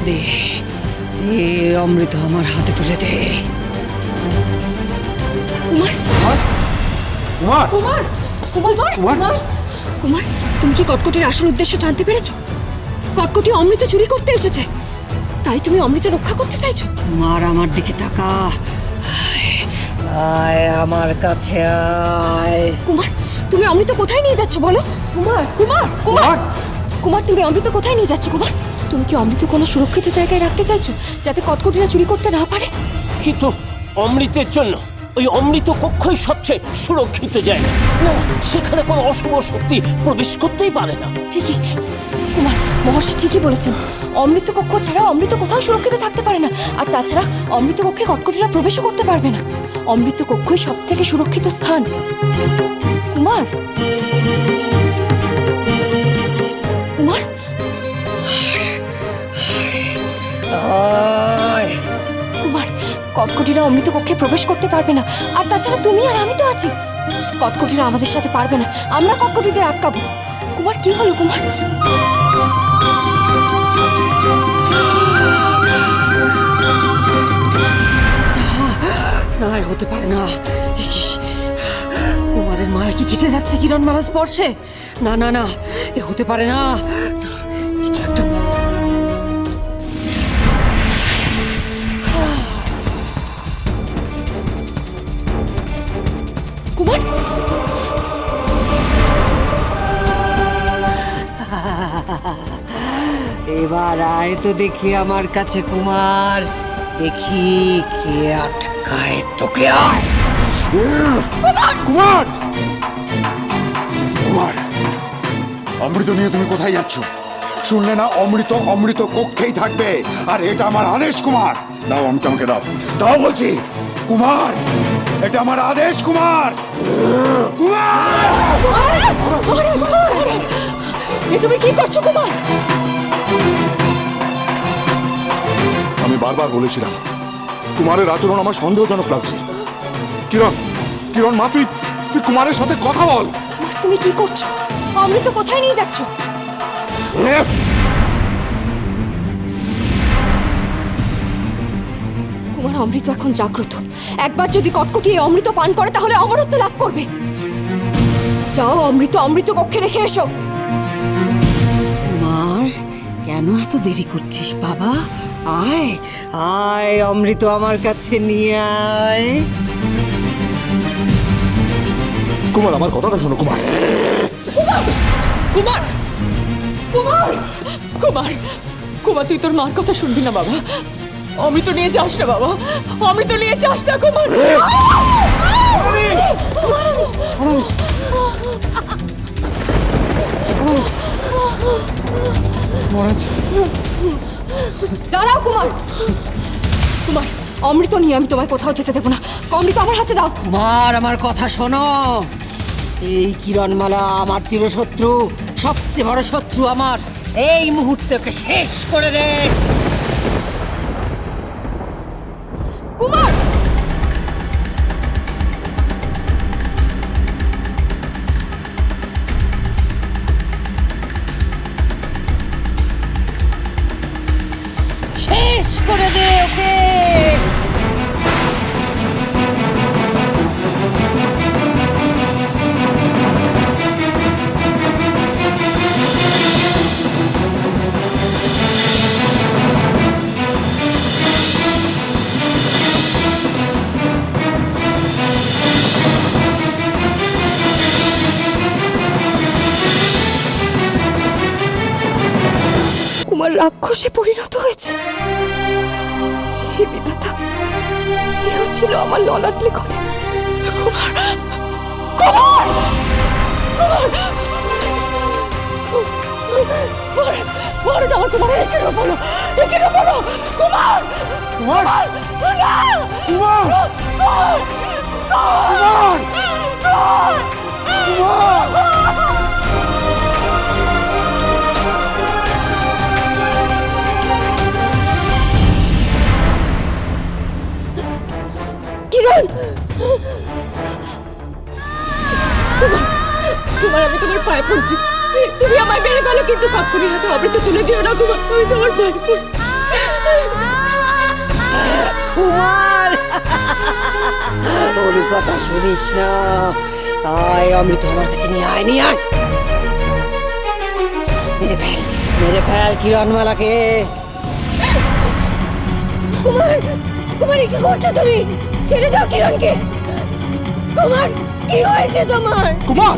দে, এ অমৃত আমার হাতে তুলে দে। কুমার কুমার কুমার কুমার কুমার কুমার, তুমি কি কটকটির আসল উদ্দেশ্য জানতে পেরেছো? কটকটি অমৃত চুরি করতে এসেছে, তাই তুমি অমৃত রক্ষা করতে চাইছো? কুমার আমার দিকে তাকা, আয় আমার কাছে আয়। কুমার, তুমি অমৃত কোথায় নিয়ে যাচ্ছ বলো? কুমার কুমার কুমার কুমার, তুমি অমৃত কোথায় নিয়ে যাচ্ছ? কুমার, তুমি কি অমৃত কোনো সুরক্ষিত জায়গায় রাখতে চাইছো, যাতে কটকটিরা চুরি করতে না পারে? কিন্তু অমৃতের জন্য ওই অমৃত কক্ষই সবচেয়ে সুরক্ষিত জায়গা। না, সেখানে কোনো অশুভ শক্তি প্রবেশ করতেই পারে না। ঠিকই কুমার, মহর্ষি ঠিকই বলেছেন। অমৃত কক্ষ ছাড়া অমৃত কোথাও সুরক্ষিত থাকতে পারে না, আর তাছাড়া অমৃত কক্ষে কটকটিরা প্রবেশও করতে পারবে না। অমৃত কক্ষই সব থেকে সুরক্ষিত স্থান। কুমার কুমার আয়। কুমার, কটকটিরা অমৃত কক্ষে প্রবেশ করতে পারবে না, আর তাছাড়া তুমি আর আমি তো আছি। কটকটিরা আমাদের সাথে পারবে না, আমরা কটকটিদের আটকাবো। কুমার, কি হলো কুমার? না, হতে পারে না। এ কি? কুমারের মায়া কি কেটে যাচ্ছে কিরণমালা স্পর্শে? না না না, এ হতে পারে না। কিছু একটা। কুমার, এবার আয় তো দেখি আমার কাছে কুমার, দেখি কে আটকায় তোকে। আয় কুমার কুমার, অমৃত নিয়ে তুমি কোথায় যাচ্ছ? শুনলে না, অমৃত অমৃত কক্ষেই থাকবে, আর এটা আমার আদেশ। কুমার, দাও অমৃত, আমাকে দাও, দাও বলছি। কুমার, এটা আমার আদেশ। কুমার কুমার, এ তুমি কি করছো কুমার? আমি বারবার বলেছিলাম কুমারের আচরণ আমার সন্দেহজনক লাগছে। কিরণ, কিরণ মা, তুই তুই কুমারের সাথে কথা বল। কুমার, তুমি কি করছো? অমৃত কোথায় নিয়ে যাচ্ছ? কুমার, অমৃত এখন জাগ্রত। একবার যদি কটকটি এই অমৃত পান করে, তাহলে অমরত্ব লাভ করবে। যাও, অমৃত অমৃত কক্ষে রেখে এসো। কুমার, কেন এত দেরি করছিস বাবা? আয় আয়, অমৃত আমার কাছে নিয়ে আয়। কুমার, আমার কথাটা শোনো। কুমার কুমার কুমার কুমার কুমার, তুই তোর মার কথা শুনবি না বাবা। অমৃত নিয়ে যাস না বাবা, অমৃত নিয়ে যাস না কুমার। দাঁড়াও কুমার, কুমার, অমৃত নিয়ে আমি তোমায় কোথাও যেতে দেবো না। অমৃত আমার হাতে দাও। কুমার, আমার কথা শোনো। এই কিরণমালা আমার চিরশত্রু, সবচেয়ে বড় শত্রু আমার। এই মুহূর্তকে শেষ করে দে। কুমার, শেষ করে দে ওকে। কুমার রাক্ষসে পরিণত হয়েছে। হে বিধাতা, এও ছিল আমার ললাট লিখনে। কুমার কুমার কুমার মহারাজ, আমার কুমারের একে না বলো, একে না বলো। কুমার কুমার না! কুমার কুমার! কুমার কুমার কিরণ, কুমার, আমি তোমার পায়ে পড়ছি। তুমি আমায় মেরে ফেলো, কিন্তু কটকটির হাতে অমৃত তুলে দিও না কুমার। আমি তোমার পায়ে পড়ছি। ওর কথা শুনিস না। আয় অমৃত আমার কাছে নিয়ে আয়, নিয়ে আয়। মেরে ফেল কিরণমালাকে। কুমার, কুমার কি করছো তুমি? ছেড়ে দাও কিরণকে। কুমার, কি হয়েছে তোমার? কুমার,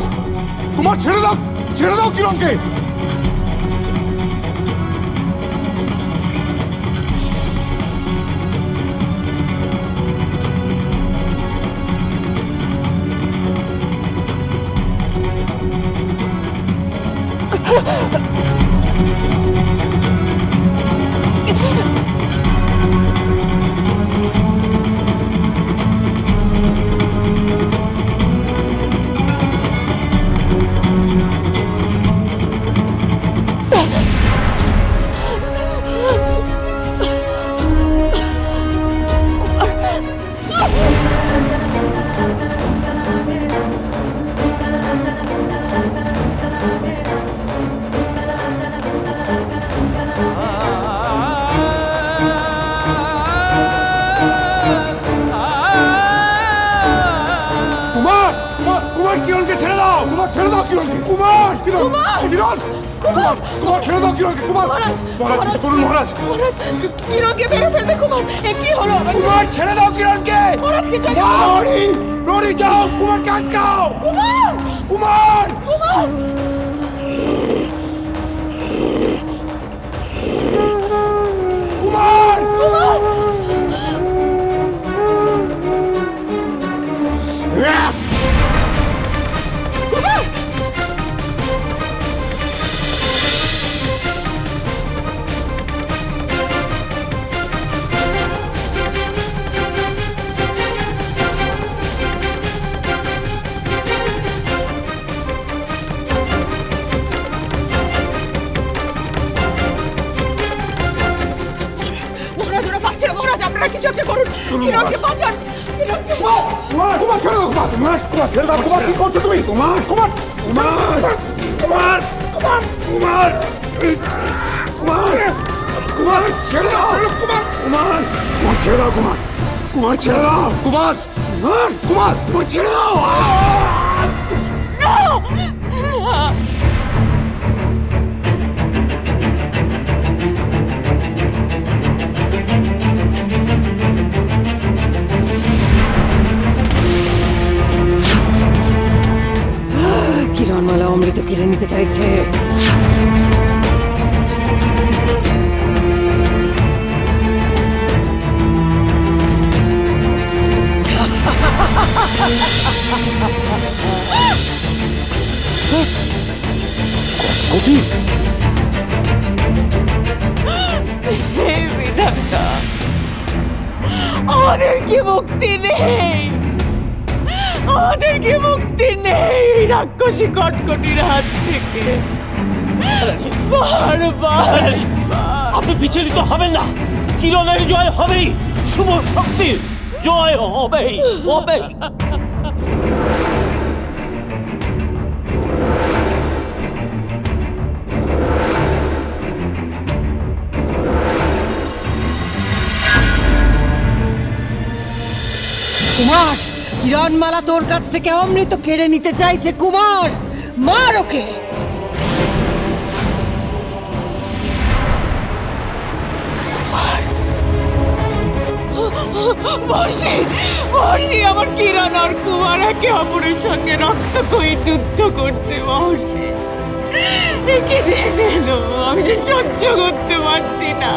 কুমার ছেড়ে দাও, ছেড়ে দাও কিরণকে। কিরণকে ছেড়ে দাও, কুমার ছেড়ে দাও কিরণকে। কুমার, কিরণ, কিরণ, কুমার, কুমার ছেড়ে দাও কিরণকে। কুমার, মহারাজ, কিছু করুন মহারাজ। কিরণকে মেরে ফেলবে কুমার। এ কি হলো? কুমার ছেড়ে দাও কিরণকে। মহারাজকে নরি, নরি যাও, কুমারকে আটকাও। কুমার, কুমার, কুমার, কুমার, কুমার। কিছু একটা করুন, কিরণকে বাঁচান। কুমার, কুমার ছেড়ে দাও, কুমার, কুমার, কুমার ছেড়ে দাও। কুমার কি করছো তুমি? কুমার, কুমার, কুমার, কুমার, কুমার, কুমার, কুমার, কুমার ছেড়ে দাও। কুমার, কুমার, কুমার ছেড়ে দাও। কুমার, কুমার ছেড়ে দাও। কুমার, কুমার, কুমার, কুমার ছেড়ে দাও। কিরণমালা অমৃত কেড়ে নিতে চাইছে। কটি আমাদের কি মুক্তি নেই, আমাদের কি মুক্তি নেই এই রাক্ষসী কটকটির হাত থেকে। বারবার আপনি বিচলিত হবেন না। কিরণের জয় হবেই, শুভ শক্তির জয় হবেই, হবেই। কুমার, কিরণমালা তোর কাছ থেকে অমৃত কেড়ে নিতে চাইছে। কুমার, মার ওকে। বর্ষি, বর্ষি, আমার কিরণ আর কুমার একে অপরের সঙ্গে রক্তক্ষয়ী যুদ্ধ করছে। বর্ষি, একে দিন এলো, আমি যে সহ্য করতে পারছি না।